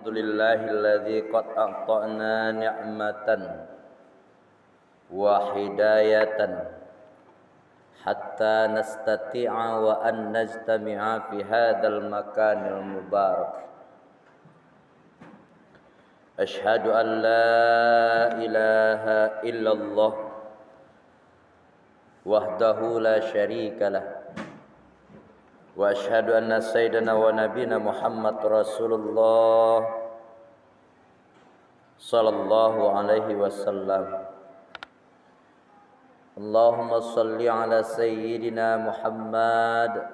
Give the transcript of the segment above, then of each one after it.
Alhamdulillahilladzi qad a'tana ni'matan wa hidayatan hatta nastati'a wa an najtami'a fi hadzal makanil mubarak. Ashhadu an la ilaha illallah wahdahu la syarika lah. Wa asyhadu anna sayyidana wa nabiyana Muhammad Rasulullah sallallahu alaihi wasallam. Allahumma salli ala sayyidina Muhammad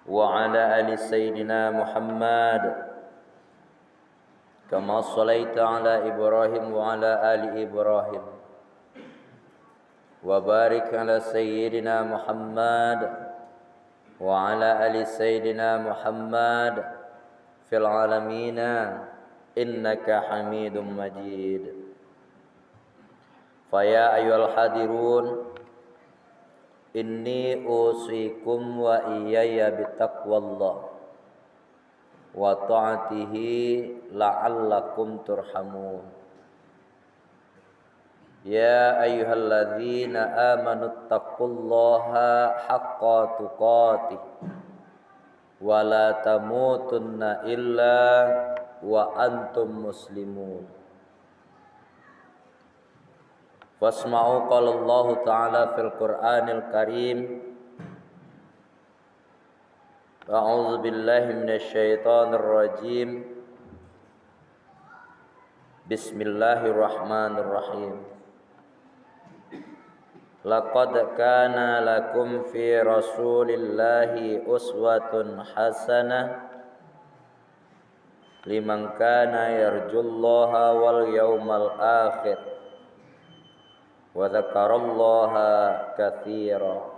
wa ala ali sayyidina Muhammad kama sallaita ala Ibrahim wa ala ali Ibrahim wa barik ala sayyidina Muhammad wa ala ali sayyidina Muhammad fil alamin innaka Hamidum Majid. Fa ya ayyuhal hadirun inni usikum wa iyaya bitaqwallah wa ta'atihi la'allakum turhamun. Ya ayyuhalladzina amanu taqullaha haqqa tuqatih wa la tamutunna illa wa antum muslimun. Fasma'u qala Allah ta'ala fil Qur'anil Karim. A'udzu billahi minasy syaithanir rajim. Bismillahirrahmanirrahim. Laqad kana lakum fi Rasulillahi uswatun hasanah liman kana yarjullaha wal yawmal akhir wa dzakarallaha katsira.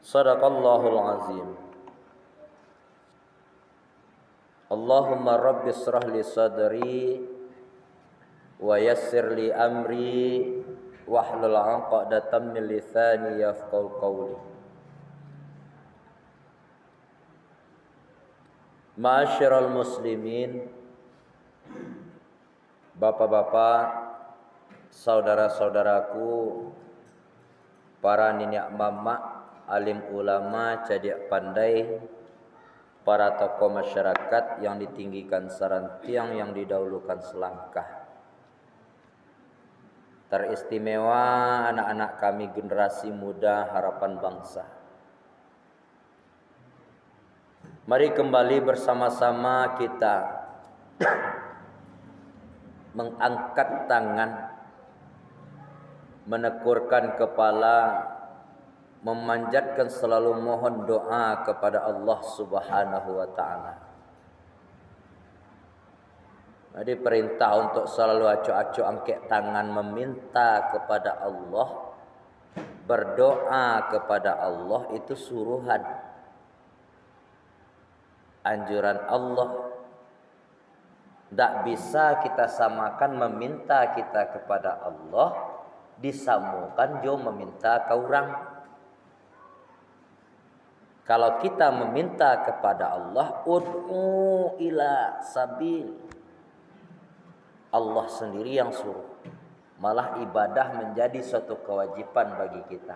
Shadaqallahul azim. Allahumma rabbi shrah li sadri wa yassir li amri wahlul 'uqdatam min lisani yafqahu qawli. Ma'asyiral muslimin, bapak-bapak, saudara-saudaraku, para nenek mama, alim ulama, cadik pandai, para tokoh masyarakat yang ditinggikan sarantiang, yang didahulukan selangkah. Teristimewa anak-anak kami generasi muda harapan bangsa. Mari kembali bersama-sama kita mengangkat tangan, menekurkan kepala, memanjatkan selalu mohon doa kepada Allah Subhanahu wa taala. Jadi perintah untuk selalu acuh-acuh angkat tangan meminta kepada Allah, berdoa kepada Allah, itu suruhan, anjuran Allah. Tidak bisa kita samakan meminta kita kepada Allah disamakan jo meminta ke orang. Kalau kita meminta kepada Allah, ud'u ila sabil, Allah sendiri yang suruh. Malah ibadah menjadi suatu kewajiban bagi kita.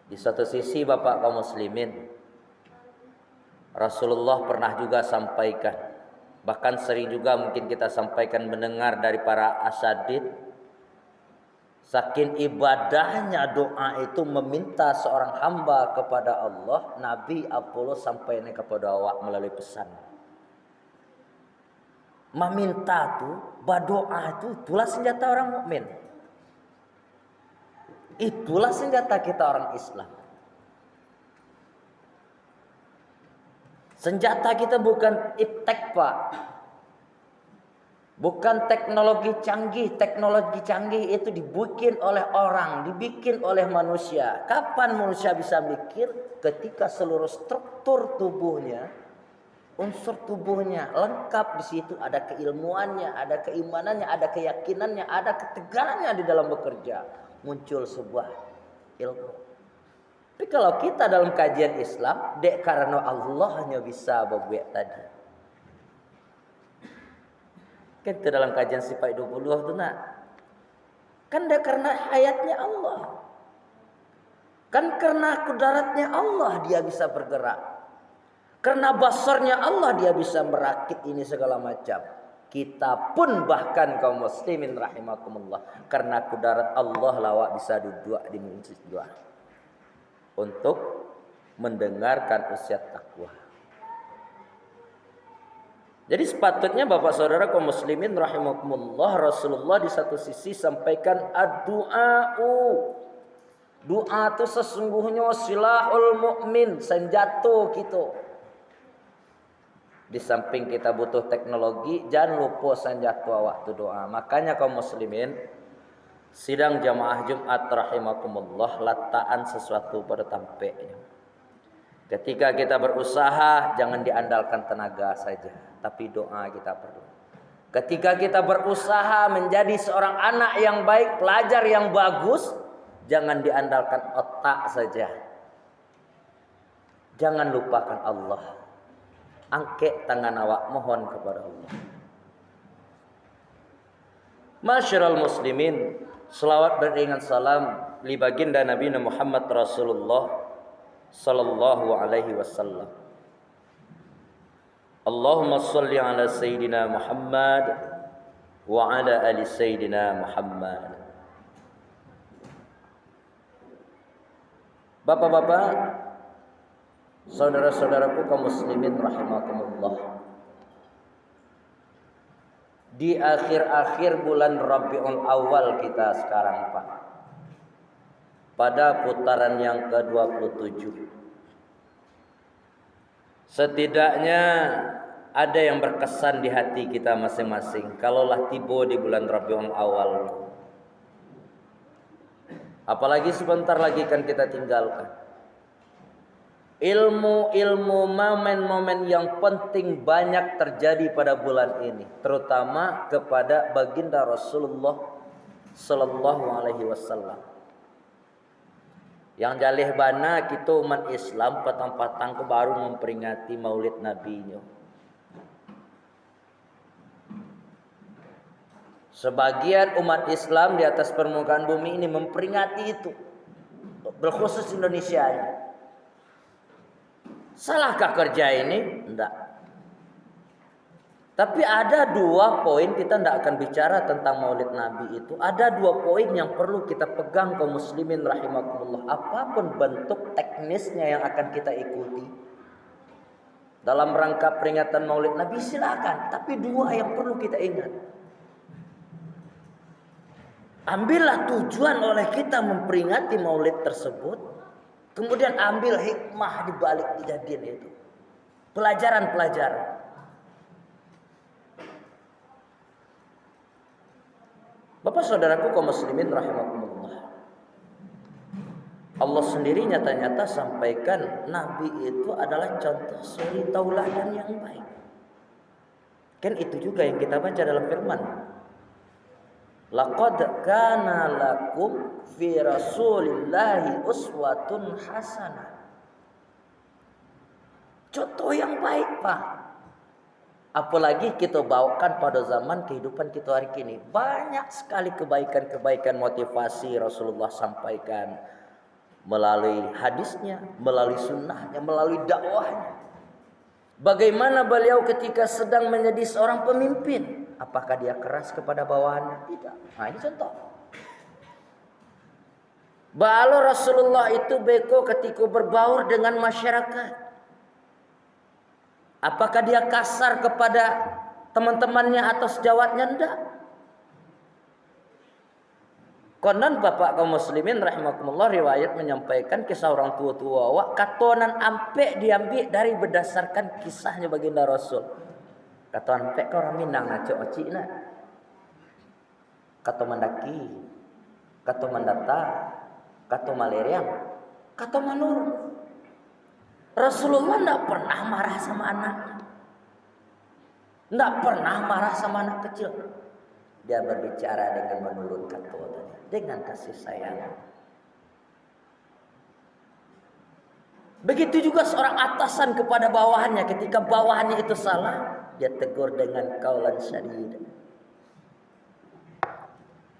Di satu sisi bapak kaum muslimin, Rasulullah pernah juga sampaikan, bahkan sering juga mungkin kita sampaikan mendengar dari para asadid, saking ibadahnya doa itu meminta seorang hamba kepada Allah, Nabi Apollo sampaikan kepada awak melalui pesan. Meminta tu, berdoa itu, itulah senjata orang mukmin. Itulah senjata kita orang Islam. Senjata kita bukan iptek, Pak. Bukan teknologi canggih. Teknologi canggih itu dibikin oleh orang, dibikin oleh manusia. Kapan manusia bisa mikir? Ketika seluruh struktur tubuhnya, unsur tubuhnya lengkap, di situ ada keilmuannya, ada keimanannya, ada keyakinannya, ada ketegarannya di dalam bekerja. Muncul sebuah ilmu. Tapi kalau kita dalam kajian Islam, dek karena Allahnya bisa berbuat tadi. Kan itu dalam kajian sifat 20 itu nak. Kan dek karena hayatnya Allah. Kan karena kudaratnya Allah dia bisa bergerak. Karena basarnya Allah dia bisa merakit ini segala macam. Kita pun bahkan kaum muslimin rahimakumullah, karena kudarat Allah lawak bisa duduk di masjid dua untuk mendengarkan usiat takwa. Jadi sepatutnya Bapak Saudara kaum muslimin rahimakumullah, Rasulullah di satu sisi sampaikan ad-du'a'u. Doa itu sesungguhnya silahul mukmin, senjata kita. Di samping kita butuh teknologi, jangan lupa senjata waktu doa. Makanya kaum muslimin, sidang jamaah Jumat rahimakumullah, letakkan sesuatu pada tampeknya. Ketika kita berusaha, jangan diandalkan tenaga saja, tapi doa kita perlu. Ketika kita berusaha menjadi seorang anak yang baik, pelajar yang bagus, jangan diandalkan otak saja. Jangan lupakan Allah. Angkat tangan awak, mohon kepada Allah. Masyiral muslimin, selawat beriringan salam li baginda Nabi Muhammad Rasulullah sallallahu alaihi wasallam. Allahumma shalli ala sayyidina Muhammad wa ala ali sayyidina Muhammad. Bapak-bapak, saudara-saudaraku kaum muslimin rahimakumullah. Di akhir-akhir bulan Rabiul Awal kita sekarang, Pak. Pada putaran yang ke-27. Setidaknya ada yang berkesan di hati kita masing-masing. Kalaulah tiba di bulan Rabiul Awal. Apalagi sebentar lagi kan kita tinggalkan. Ilmu-ilmu, momen-momen yang penting banyak terjadi pada bulan ini, terutama kepada baginda Rasulullah sallallahu alaihi wasallam. Yang jalih bana kita umat Islam patang-patang ke baru memperingati Maulid Nabinya. Sebagian umat Islam di atas permukaan bumi ini memperingati itu, berkhusus Indonesia ini. Salahkah kerja ini? Tidak. Tapi ada dua poin, kita tidak akan bicara tentang Maulid Nabi itu. Ada dua poin yang perlu kita pegang kaum muslimin rahimakumullah. Apapun bentuk teknisnya yang akan kita ikuti dalam rangka peringatan Maulid Nabi, silakan. Tapi dua yang perlu kita ingat. Ambillah tujuan oleh kita memperingati Maulid tersebut. Kemudian ambil hikmah di balik kejadian itu. Pelajaran-pelajaran. Bapak saudaraku kaum muslimin rahimakumullah. Allah sendiri nyata-nyata sampaikan Nabi itu adalah contoh suri tauladan yang baik. Kan itu juga yang kita baca dalam firman. Laqad kana lakum fi rasulillahi uswatun hasanah. Contoh yang baik, Pak. Apalagi kita bawakan pada zaman kehidupan kita hari ini. Banyak sekali kebaikan-kebaikan motivasi Rasulullah sampaikan melalui hadisnya, melalui sunnahnya, melalui dakwahnya. Bagaimana beliau ketika sedang menjadi seorang pemimpin? Apakah dia keras kepada bawahannya? Tidak. Nah, ini contoh. Balo Rasulullah itu beko ketika berbaur dengan masyarakat. Apakah dia kasar kepada teman-temannya atau sejawatnya? Tidak. Konon bapak kaum muslimin rahimakumullah riwayat menyampaikan kisah orang tua-tua wak katonan ampe diambil dari berdasarkan kisahnya baginda Rasul. Katonan ampe kau orang Minang na oci na. Kato mandaki, kato mandata, kato maleriang, kato manur. Rasulullah tidak pernah marah sama anaknya. Tidak pernah marah sama anak kecil. Dia berbicara dengan menurut kata, dengan kasih sayang. Begitu juga seorang atasan kepada bawahannya, ketika bawahannya itu salah, dia tegur dengan qaulan syadid.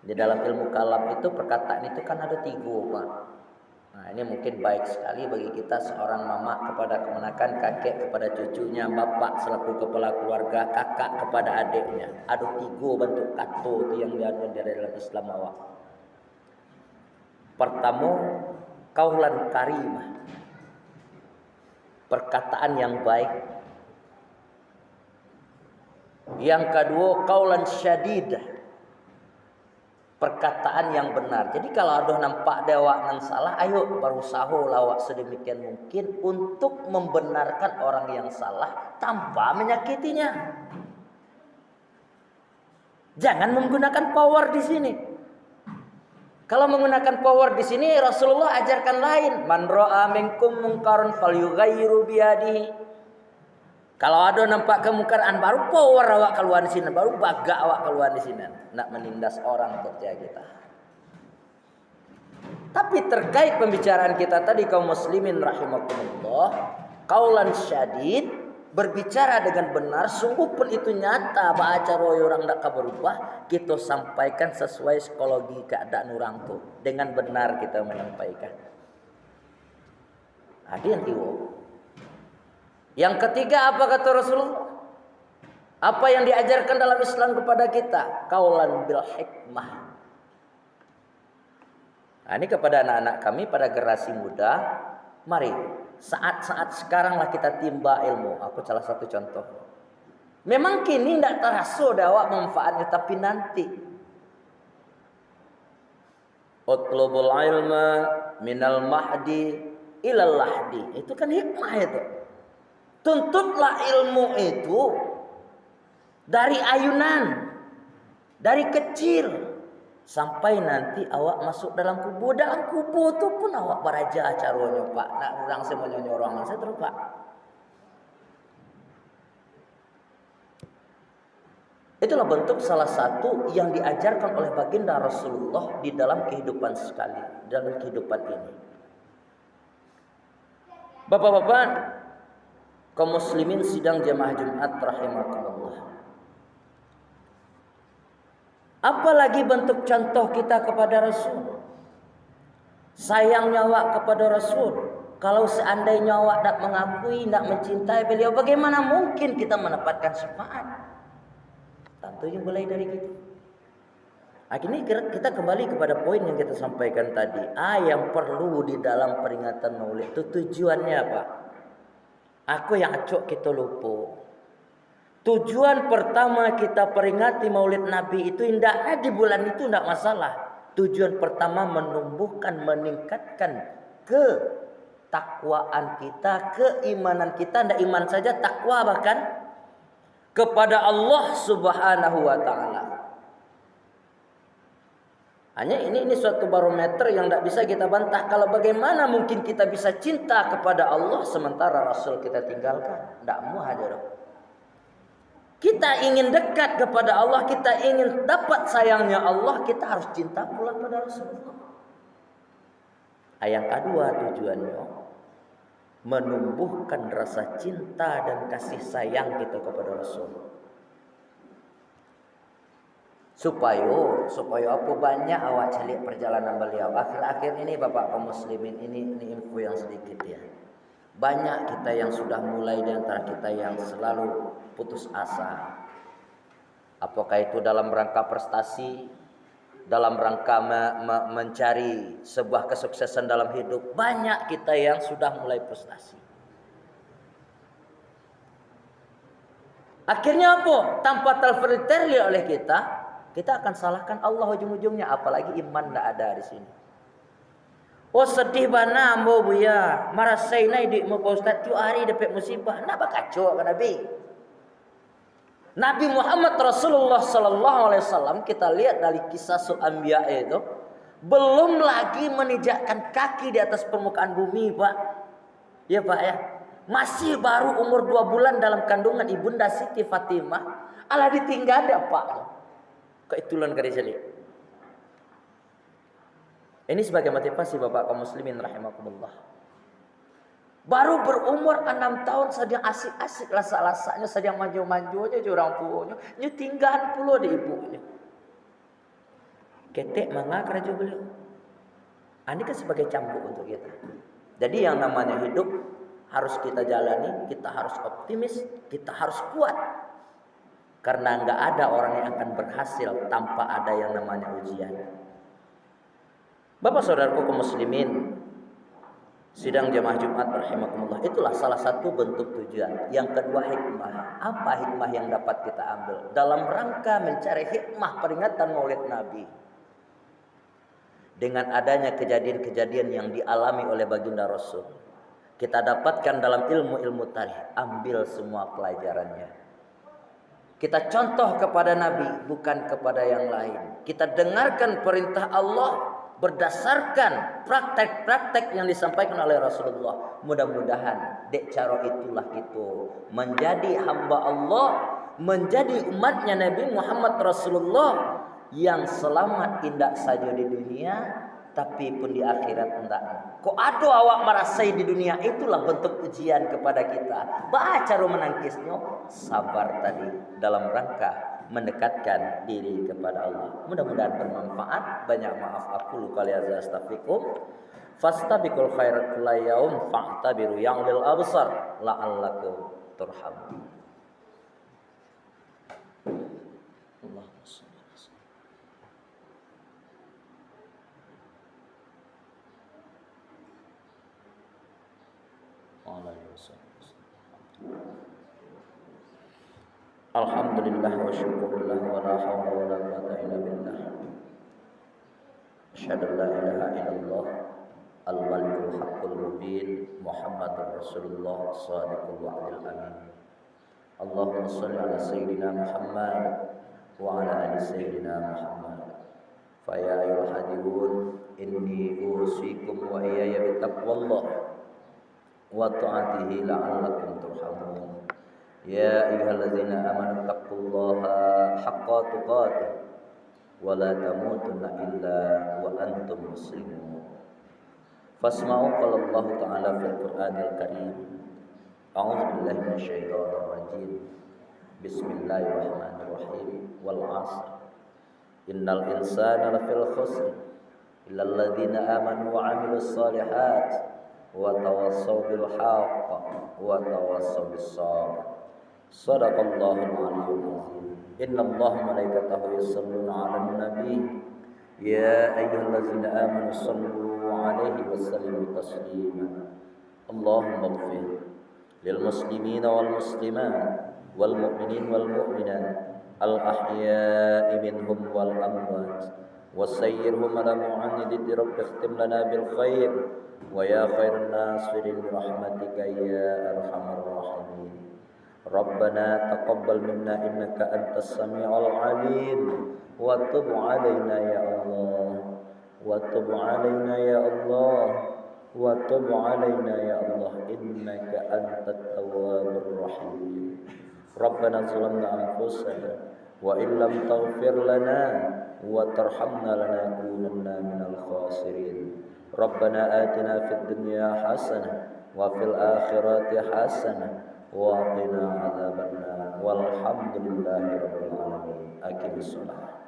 Di dalam ilmu kalam itu perkataan itu kan ada 3, Pak. Nah, ini mungkin baik sekali bagi kita, seorang mama kepada kemenakan, kakek kepada cucunya, bapak selaku kepala keluarga, kakak kepada adiknya. Ada 3 bentuk kato itu yang diajarkan dari dalam Islam awak. Pertama, qaulan karimah. Perkataan yang baik. Yang kedua, qaulan syadid. Perkataan yang benar. Jadi kalau ada nampak dewak nang salah, ayo berusaha lawak sedemikian mungkin untuk membenarkan orang yang salah tanpa menyakitinya. Jangan menggunakan power di sini. Kalau menggunakan power di sini, Rasulullah ajarkan lain. Man ra'a minkum munkaran falyughayyiru biyadihi. Kalau ada nampak kemungkaran, baru power awak keluar di sini, baru bagak awak keluar di sini, nak menindas orang kerja kita. Tapi terkait pembicaraan kita tadi kaum muslimin rahimakumullah, qaulan syadid, berbicara dengan benar, sungguh pun itu nyata baca roy orang tak berubah, kita sampaikan sesuai psikologi keadaan orang tu, dengan benar kita menyampaikan. Ada yang tiwa. Yang ketiga apa kata Rasulullah? Apa yang diajarkan dalam Islam kepada kita? Qaulan bil hikmah. Nah, ini kepada anak-anak kami pada generasi muda, mari saat-saat sekaranglah kita timba ilmu. Aku salah satu contoh. Memang kini tidak terasa dawak manfaatnya, tapi nanti. Utlubul ilma minal mahdi ilal lahdi. Itu kan hikmah itu. Tuntutlah ilmu itu dari ayunan, dari kecil sampai nanti awak masuk dalam kubur. Dalam kubur itu pun awak beraja caranya, Pak. Nak orang semuanya nyorong saya terus, Pak. Itulah bentuk salah satu yang diajarkan oleh baginda Rasulullah di dalam kehidupan sekali, dalam kehidupan ini. Bapak-bapak, kaum muslimin sidang jamaah Jumat rahimakumullah. Apalagi bentuk contoh kita kepada Rasul. Sayangnya awak kepada Rasul. Kalau seandainya awak tak mengakui, tak mencintai beliau, bagaimana mungkin kita mendapatkan syafaat? Tentunya mulai dari kita. Akhirnya kita kembali kepada poin yang kita sampaikan tadi. Yang perlu di dalam peringatan Maulid itu tujuannya apa? Aku yang acok kita lupa. Tujuan pertama kita peringati Maulid Nabi itu indahnya di bulan itu tidak masalah. Tujuan pertama menumbuhkan, meningkatkan ketakwaan kita, keimanan kita. Tidak iman saja, takwa bahkan kepada Allah Subhanahu wa taala. Hanya ini suatu barometer yang tidak bisa kita bantah. Kalau bagaimana mungkin kita bisa cinta kepada Allah sementara Rasul kita tinggalkan? Tidak mau hadir. Kita ingin dekat kepada Allah, kita ingin dapat sayangnya Allah, kita harus cinta pula kepada Rasulullah. Yang kedua tujuannya menumbuhkan rasa cinta dan kasih sayang kita kepada Rasul. Supaya apa banyak awak cari perjalanan beliau. Akhir-akhir ini Bapak kaum muslimin, ini info yang sedikit ya. Banyak kita yang sudah mulai di antara kita yang selalu putus asa. Apakah itu dalam rangka prestasi, dalam rangka mencari sebuah kesuksesan dalam hidup. Banyak kita yang sudah mulai frustasi. Akhirnya apa? Tanpa terfilter oleh kita akan salahkan Allah ujung-ujungnya. Apalagi iman tidak ada di sini. Oh sedih bana ambo buya, marasainai di mau Ustaz tu hari dapat musibah. Nak bakacau kan Nabi. Nabi Muhammad Rasulullah sallallahu alaihi wasallam, kita lihat dari kisah Anbiya itu, belum lagi menginjakkan kaki di atas permukaan bumi, Pak. Ya, Pak ya. Masih baru umur 2 bulan dalam kandungan ibunda Siti Fatimah, Allah ditinggal dia, Pak. Keitulan kali sekali. Ini sebagai motivasi Bapak kaum muslimin rahimakumullah. Baru berumur 6 tahun sedang asik-asik lasa-lasanya, sedang maju-majunya jurang punya, nyu tinggalan pulau di ibunya. Ketek mangak raja beliau. Ini kan sebagai cambuk untuk kita. Jadi yang namanya hidup harus kita jalani, kita harus optimis, kita harus kuat. Karena nggak ada orang yang akan berhasil tanpa ada yang namanya ujian. Bapak saudaraku kaum muslimin, sidang jamaah Jumat rahimakumullah, itulah salah satu bentuk tujuan. Yang kedua hikmah. Apa hikmah yang dapat kita ambil dalam rangka mencari hikmah peringatan Maulid Nabi? Dengan adanya kejadian-kejadian yang dialami oleh baginda Rasul, kita dapatkan dalam ilmu-ilmu tarikh, ambil semua pelajarannya. Kita contoh kepada Nabi, bukan kepada yang lain. Kita dengarkan perintah Allah berdasarkan praktek-praktek yang disampaikan oleh Rasulullah. Mudah-mudahan dek cara itulah itu menjadi hamba Allah, menjadi umatnya Nabi Muhammad Rasulullah yang selamat indak saja di dunia, tapi pun di akhirat hendak. Kok ada awak merasai di dunia, itulah bentuk ujian kepada kita. Baca menangkisnya, sabar tadi dalam rangka mendekatkan diri kepada Allah. Mudah-mudahan bermanfaat. Banyak maaf aku luka liaza astaghfirukum. Fastabiqul khairat kulla yaum fa'tabiru yang lil absar la'allakum turhamun. Allahumma shalli ala sayyidina. Alhamdulillah wa syukurillah wa la hawla wa la quwwata illa billah. Asyhadu an la ilaha illallah al-malikul haqqul mubin Muhammadur Rasulullah shadiqul wa'dil amin. Allahumma shalli ala sayyidina Muhammad wa ala ali sayyidina Muhammad. Fa ya ayyuhal hadirun inni usikum wa iyaya bittaqwallah wa ta'atihi la'allakum turhamun. Ya ayyuhalladzina amanu taqullaha haqqa tuqatih wa la tamutunna illa wa antum muslimun. Fasma'u qala Allah ta'ala fil Qur'anil Karim. A'udzu billahi minasyaitonir rajim. Bismillahirrahmanirrahim. Wal 'asr. Innal insana lafil khusr illa alladzina amanu wa 'amilus shalihat wa tawassaw bil haqq wa tawassaw bis sabr. Shadaqallahul aliyyul azim. Innallaha malaikatahu yusholluna 'alan nabi. Ya ayyuhallazina amanu shallu 'alaihi wa sallimu taslima. Allahumma ighfir lil muslimina wal muslimat wal mu'minin wal mu'minat al ahya'i minhum wal amwat wasayyirhum ala mu'annidi rabbi ikhtim lana bil khair wa ya khairan nasirin rahmatika ya arhamar rahimin. Rabbana taqabbal minna innaka antas sami'ul alim wa tub 'alaina ya Allah wa tub 'alaina ya Allah wa tub 'alaina ya Allah innaka antat tawwabur rahim. Rabbana zalamna anfusana wa illam taghfir lana wa tarhamna lanakunanna minal khasirin. Rabbana atina fid dunya hasanah wa fil akhirati hasanah wa qina adzabannar. Walhamdulillahi rabbil alamin. Aqimis shalah.